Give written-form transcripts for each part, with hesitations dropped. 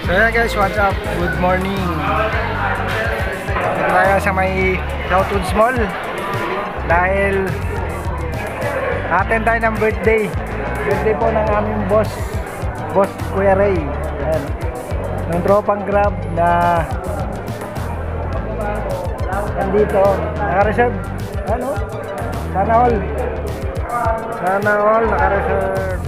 So yeah guys, what's up? Good morning. Tayo sa may Southwoods Mall dahil attend tayo ng birthday po ng aming boss Kuya Ray. Ayan. Nung tropang Grab na nandito naka-reserve. Ano? Sana all naka-reserve.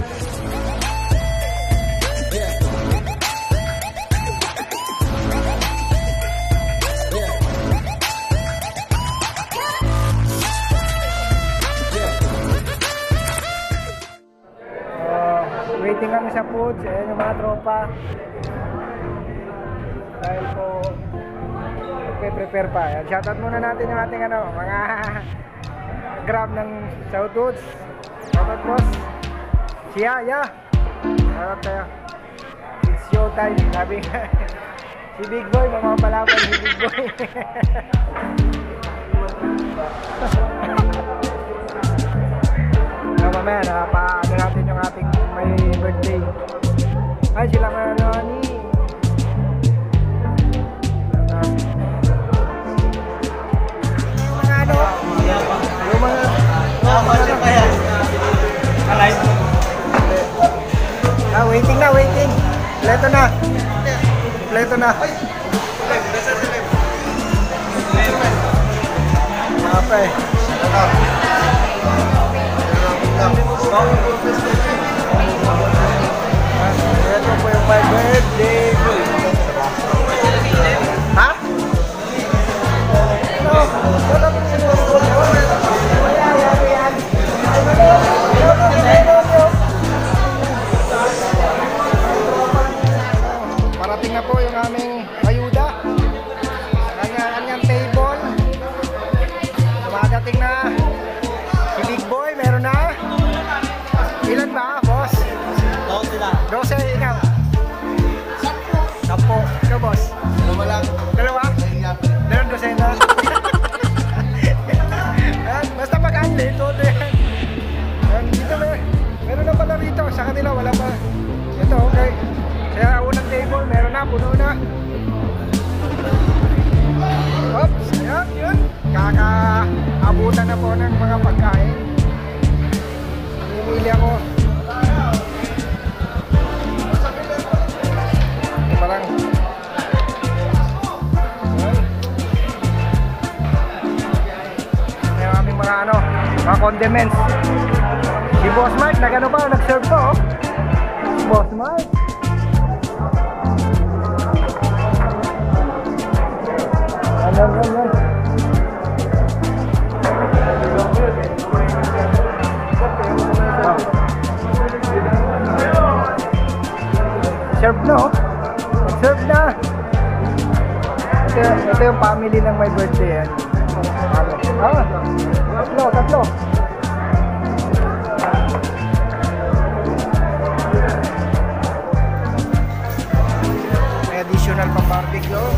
Waiting kami sa foods, ayan yung mga tropa. Dahil po prepare pa. Ayan, shoutout muna natin yung ating mga Grab ng Southwoods. Shoutout boss. Si Yaya. Shoutout sa'yo. It's show time. Sabi nga. Si Big Boy, mamapalaban si Big Boy. Mamaya nakapaano natin yung ating may birthday. Ay sila nga ni mga yung mga waiting pleto na apa ito po yung my birthday. Ha? No. Parating na po yung aming ayuda. Kanyang table. Dumadating na si Big Boy, meron na. Ilan ba, boss? 12, ikaw? 10. Ikaw, boss? Dalawa? Meron 12 na. Basta mag-unlate, todo yan. Dito meron na pala rito. Sa kanila, wala pa. Ito, okay. Kaya unang table, meron na, puno na. Oops, ayan, yun. Kakaabutan na po ng mga pagkain. Pumili ako. Parang yung aming mga condiments. Si Boss Mark, nag-serve po, oh. Boss Mark. Ano. Serve na, oh. Serve na. Ito yung family ng my birthday yan. Tatlo. May additional pang barbecue.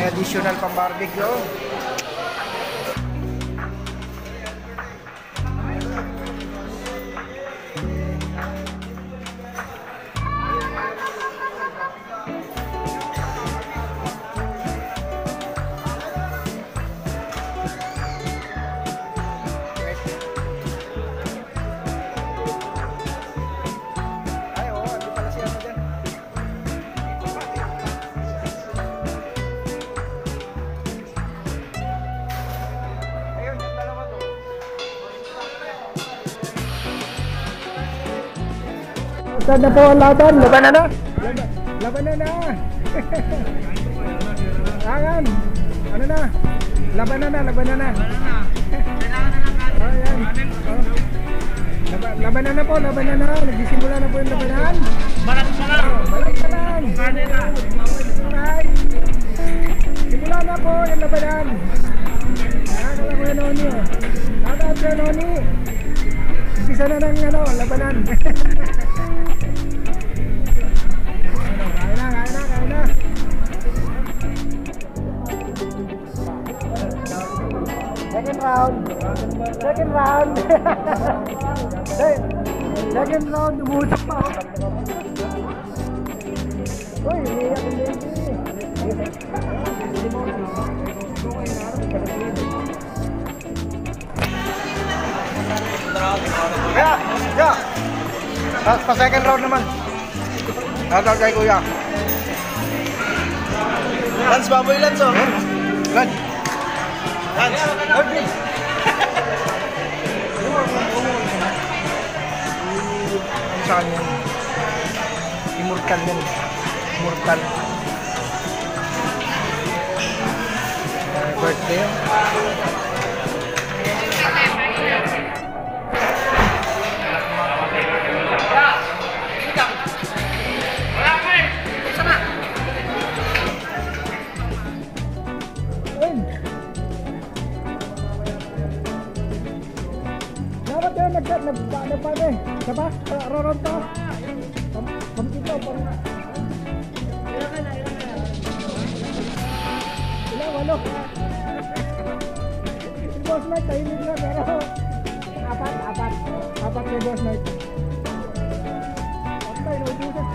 Additional pang barbecue. Saan na po ang laban? Laban na! Angan! Ano na? Laban na! po, labanan na. Nagsisimula na po yung labanan. Balat pa lang. Balat pa lang. Kanina. Alright. Simula na po yung labanan. Nakakala ko yung Noni. Nakakala ko yung Noni. Umpisa na ng labanan. Kaya na. Second round. Second round, umuusap pa ako. Uy, umiiyak yung baby. Yeah. Pa second round naman. Tatawag kay kuya. Lance, baboy Lance, oh. Lance. Lance. Saan yan? Immortal yan. Immortal. Birthday yun. Nagpapade. Sabah? Roron to? Pamkito. Ilang, walo. Si Boss Mike, tahimik na pero apat kay Boss Mike. Okay, naubusan.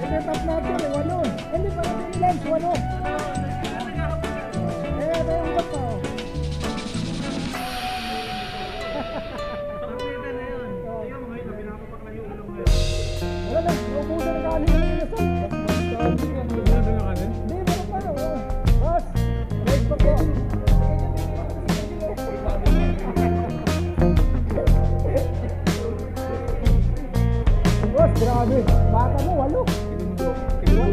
Hindi, top natin, walo. Hindi, parang din Lance, walo. Ito yung top pa. Wala lang, naubusan na kanin na yung hindi, meron pa. Boss, race pa po. Boss, grabe. Bata mo, walo. Tingnan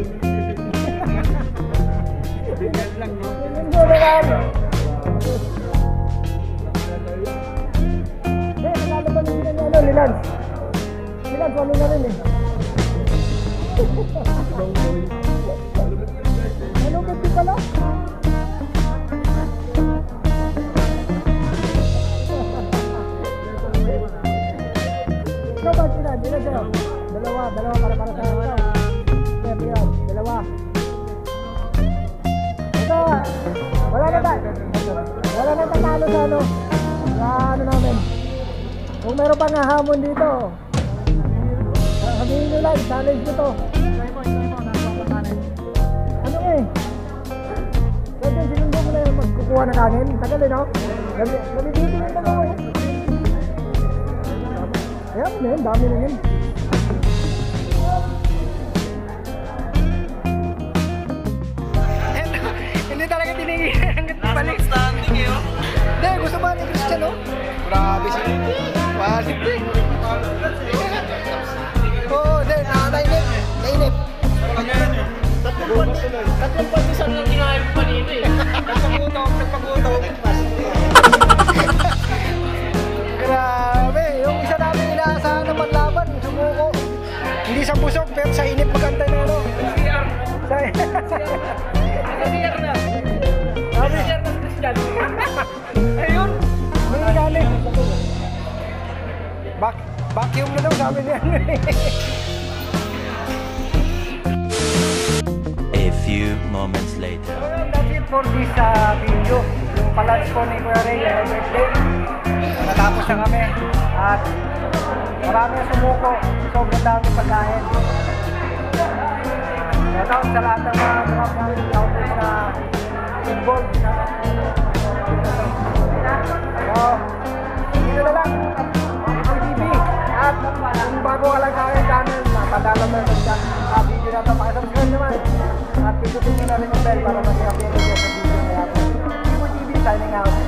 na lang. Nalalaban na sila ni Lance. Si Lance, walo na rin eh. Malungkot din pala. Ikaw ba sila? Sila sa'yo? Dalawa para sa ikaw. Siyempre yan, dalawa. Ito, wala na tatalo sa ano namin. Kung meron pang hamon dito, sabihin nyo lang, challenge nyo to. Ano eh? Pwede sinundo mo na yung magkukuha na kanin. Tagal eh, no? Nabibiti yung dalawa eh. Ayan mo na yun, dami na yun. Hindi talaga tinigil hanggat balik. Standing eh, oh. Hindi, gusto ba ni Christian, no? Grabe siya. Balik eh. Oo, hindi, nainip. Tatlong pagkisan lang kinahin ko kanina eh. Nagpagutom. Grabe, yung isa namin inaasahan na panlaban, sumuko. Hindi sa busog, pero sa inip maganda na ano. Nag-iyak na. Sabi, Share ng Christian. ayun, may nagalit. Vacuum na daw, sabi niya. A few moments later. So, that's it for this video. Yung palats ko ni Kuya Ray, yung birthday. Natapos na kami. At marami na sumuko. Sobrang dami pagkain. Shoutout sa lahat ng mga drop ng shouters na involved. So, dito na lang. TV. At kung bago ka lang sa aking channel, napadala mo na sa video na ito. Pakisubscribe naman. At pindutin nyo na rin yung bell para mag-update sa video na yan. TV signing out.